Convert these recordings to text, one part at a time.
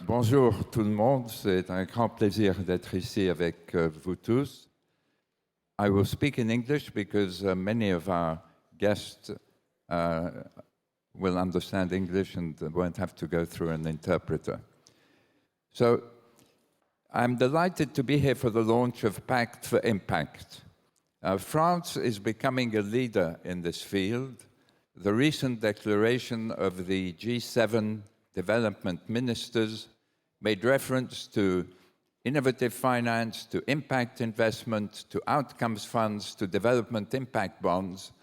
Bonjour tout le monde, c'est un grand plaisir d'être ici avec vous tous. I will speak in English because many of our guests will understand English and won't have to go through an interpreter. So, I'm delighted to be here for the launch of Pact for Impact. France is becoming a leader in this field. The recent declaration of the G7 development ministers made reference to innovative finance, to impact investment, to outcomes funds, to development impact bonds,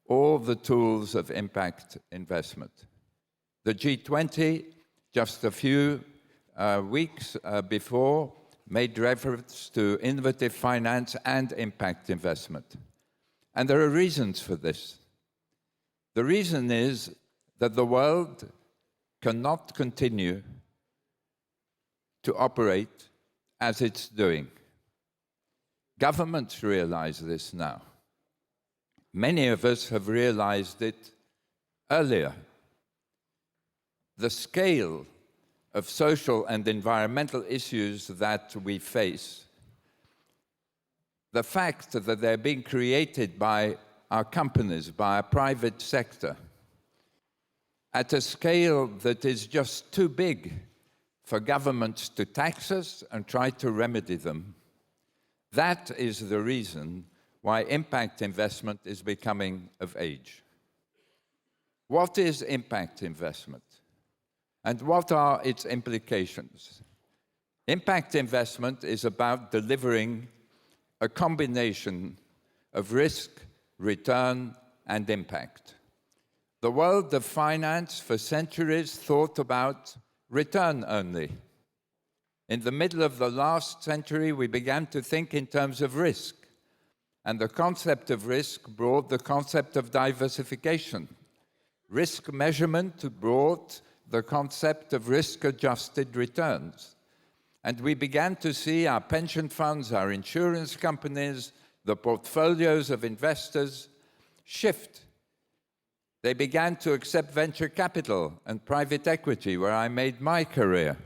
all the tools of impact investment. The G20, just a few weeks before, made reference to innovative finance and impact investment. And there are reasons for this. The reason is that the world cannot continue to operate as it's doing. Governments realize this now. Many of us have realized it earlier. The scale of social and environmental issues that we face, the fact that they're being created by our companies, by our private sector, at a scale that is just too big for governments to tax us and try to remedy them. That is the reason why impact investment is becoming of age. What is impact investment? And what are its implications? Impact investment is about delivering a combination of risk, return, and impact. The world of finance for centuries thought about return only. In the middle of the last century, we began to think in terms of risk. And the concept of risk brought the concept of diversification. Risk measurement brought the concept of risk-adjusted returns. And we began to see our pension funds, our insurance companies, the portfolios of investors shift. They began to accept venture capital and private equity, where I made my career.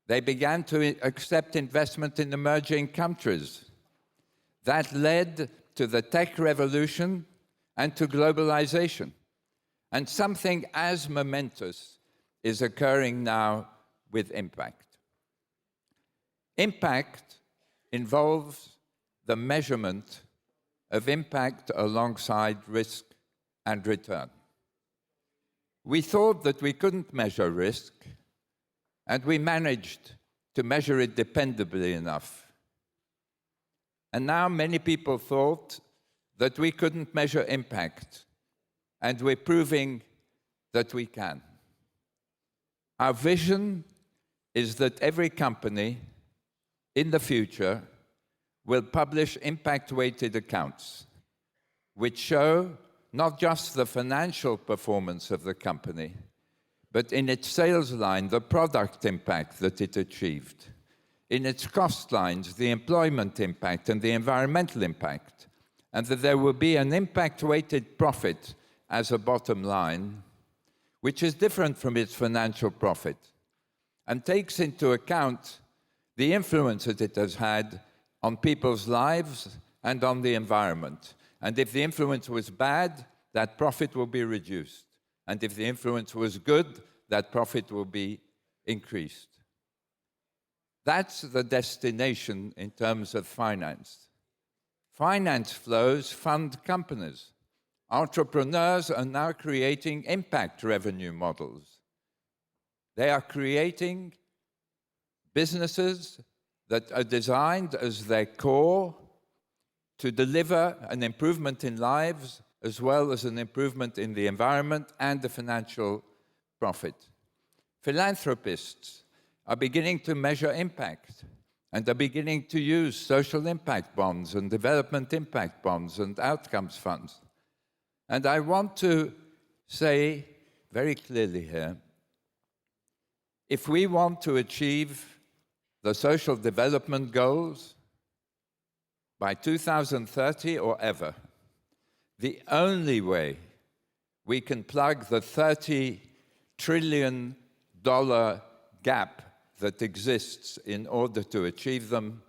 They began to accept investment in emerging countries. That led to the tech revolution and to globalization. And something as momentous is occurring now with impact. Impact involves the measurement of impact alongside risk and return. We thought that we couldn't measure risk, and we managed to measure it dependably enough. And now many people thought that we couldn't measure impact, and we're proving that we can. Our vision is that every company in the future will publish impact-weighted accounts, which show not just the financial performance of the company, but in its sales line, the product impact that it achieved. In its cost lines, the employment impact and the environmental impact, and that there will be an impact-weighted profit as a bottom line, which is different from its financial profit, and takes into account the influence that it has had on people's lives and on the environment. And if the influence was bad, that profit will be reduced. And if the influence was good, that profit will be increased. That's the destination in terms of finance. Finance flows fund companies. Entrepreneurs are now creating impact revenue models. They are creating businesses that are designed as their core to deliver an improvement in lives as well as an improvement in the environment and the financial profit. Philanthropists are beginning to measure impact and are beginning to use social impact bonds and development impact bonds and outcomes funds. And I want to say very clearly here, if we want to achieve the social development goals by 2030 or ever, the only way we can plug the $30 trillion gap that exists in order to achieve them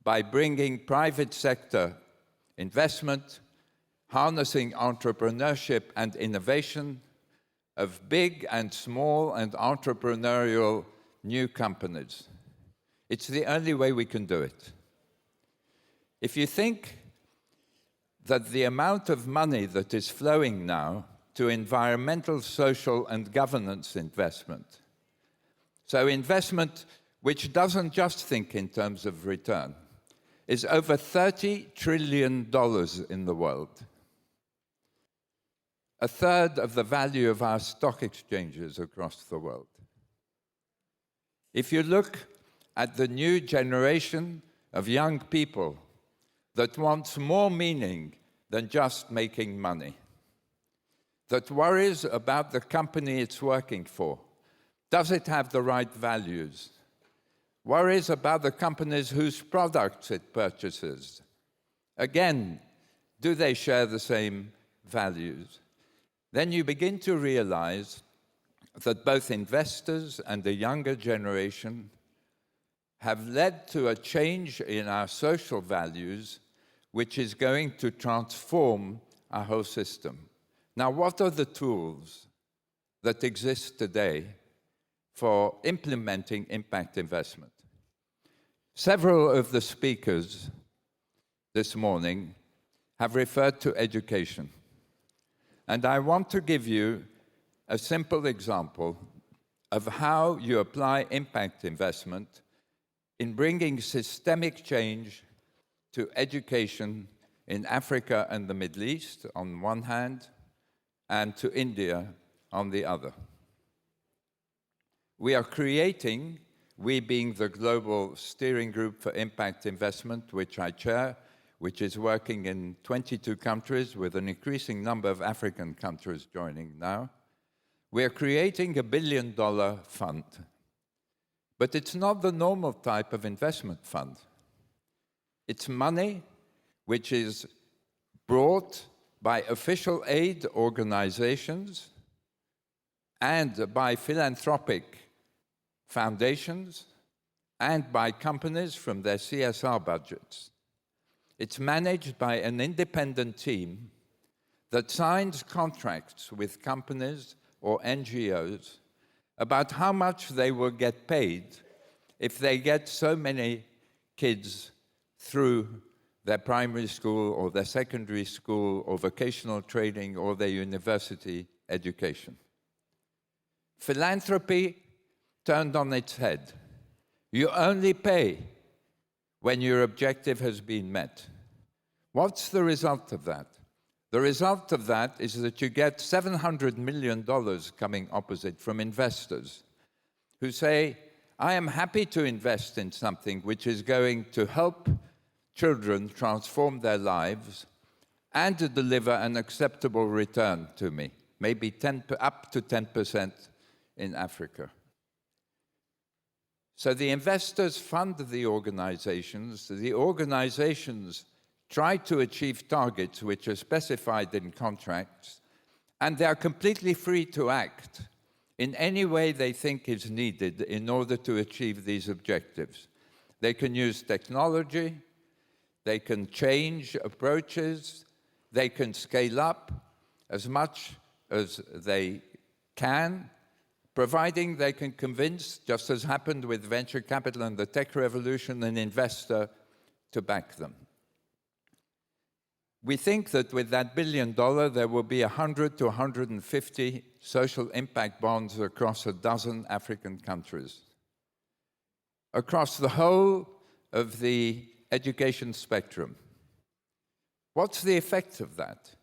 by bringing private sector investment, harnessing entrepreneurship and innovation of big and small and entrepreneurial new companies. It's the only way we can do it. If you think that the amount of money that is flowing now to environmental, social, and governance investment, so investment which doesn't just think in terms of return, is over $30 trillion in the world. A third of the value of our stock exchanges across the world. If you look at the new generation of young people that wants more meaning than just making money, that worries about the company it's working for, does it have the right values, worries about the companies whose products it purchases, again, do they share the same values? Then you begin to realize that both investors and the younger generation have led to a change in our social values, which is going to transform our whole system. Now, what are the tools that exist today for implementing impact investment? Several of the speakers this morning have referred to education. And I want to give you a simple example of how you apply impact investment in bringing systemic change to education in Africa and the Middle East on one hand, and to India on the other. We are creating, we being the Global Steering Group for Impact Investment, which I chair, which is working in 22 countries with an increasing number of African countries joining now. We are creating $1 billion fund. But it's not the normal type of investment fund. It's money which is brought by official aid organizations and by philanthropic foundations and by companies from their CSR budgets. It's managed by an independent team that signs contracts with companies or NGOs about how much they will get paid if they get so many kids through their primary school or their secondary school or vocational training or their university education. Philanthropy turned on its head. You only pay when your objective has been met. What's the result of that? The result of that is that you get $700 million coming opposite from investors who say, I am happy to invest in something which is going to help children transform their lives and to deliver an acceptable return to me, maybe up to 10% in Africa. So the investors fund the organizations try to achieve targets which are specified in contracts, and they are completely free to act in any way they think is needed in order to achieve these objectives. They can use technology, they can change approaches, they can scale up as much as they can, providing they can convince, just as happened with venture capital and the tech revolution, an investor to back them. We think that with that $1 billion, there will be 100 to 150 social impact bonds across a dozen African countries. Across the whole of the education spectrum. What's the effect of that?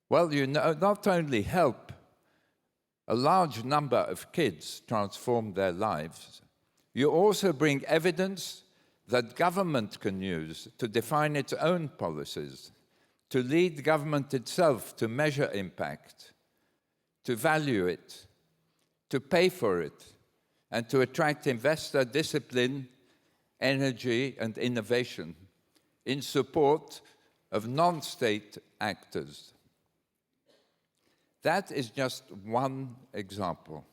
Well, you not only help a large number of kids transform their lives, you also bring evidence that government can use to define its own policies, to lead government itself to measure impact, to value it, to pay for it, and to attract investor discipline, energy, and innovation in support of non-state actors. That is just one example.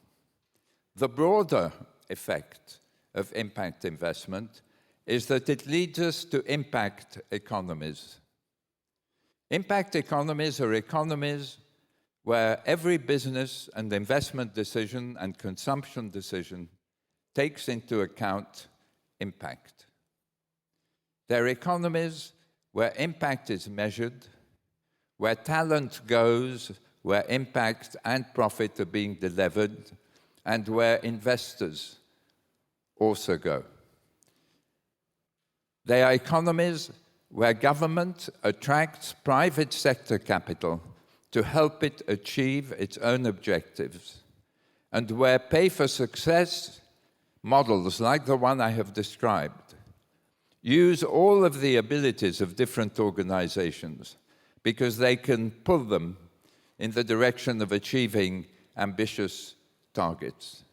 The broader effect of impact investment is that it leads us to impact economies. Impact economies are economies where every business and investment decision and consumption decision takes into account impact. They're economies where impact is measured, where talent goes, where impact and profit are being delivered, and where investors also go. They are economies where government attracts private sector capital to help it achieve its own objectives, and where pay-for-success models like the one I have described use all of the abilities of different organizations because they can pull them in the direction of achieving ambitious targets.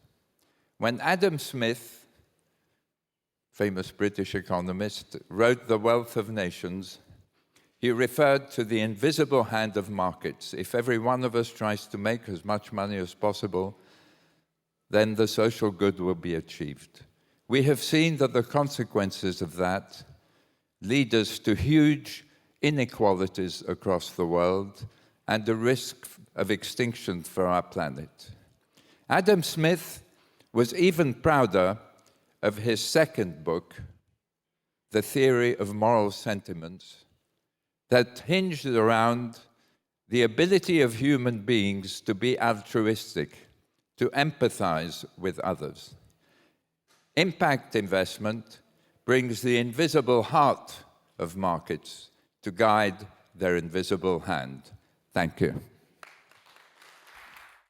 When Adam Smith, famous British economist, wrote The Wealth of Nations, he referred to the invisible hand of markets. If every one of us tries to make as much money as possible, then the social good will be achieved. We have seen that the consequences of that lead us to huge inequalities across the world and a risk of extinction for our planet. Adam Smith was even prouder of his second book, The Theory of Moral Sentiments, that hinged around the ability of human beings to be altruistic, to empathize with others. Impact investment brings the invisible heart of markets to guide their invisible hand. Thank you.